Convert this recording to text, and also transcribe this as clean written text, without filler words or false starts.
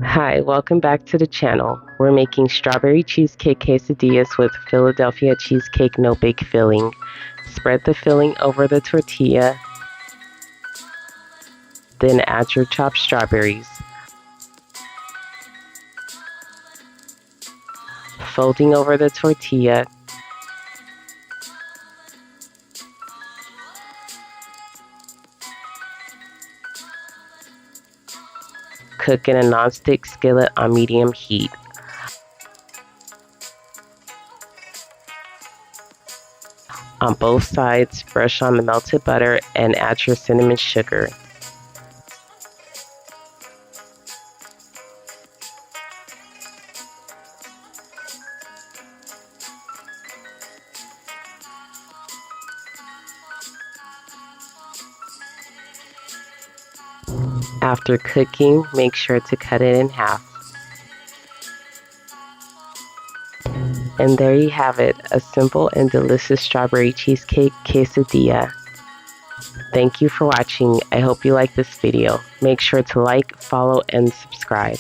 Hi, welcome back to the channel. We're making strawberry cheesecake quesadillas with Philadelphia cheesecake no-bake filling. Spread the filling over the tortilla, then add your chopped strawberries. Folding over the tortilla, cook in a non-stick skillet on medium heat. On both sides, brush on the melted butter and add your cinnamon sugar. After cooking, make sure to cut it in half. And there you have it, a simple and delicious strawberry cheesecake quesadilla. Thank you for watching. I hope you like this video. Make sure to like, follow, and subscribe.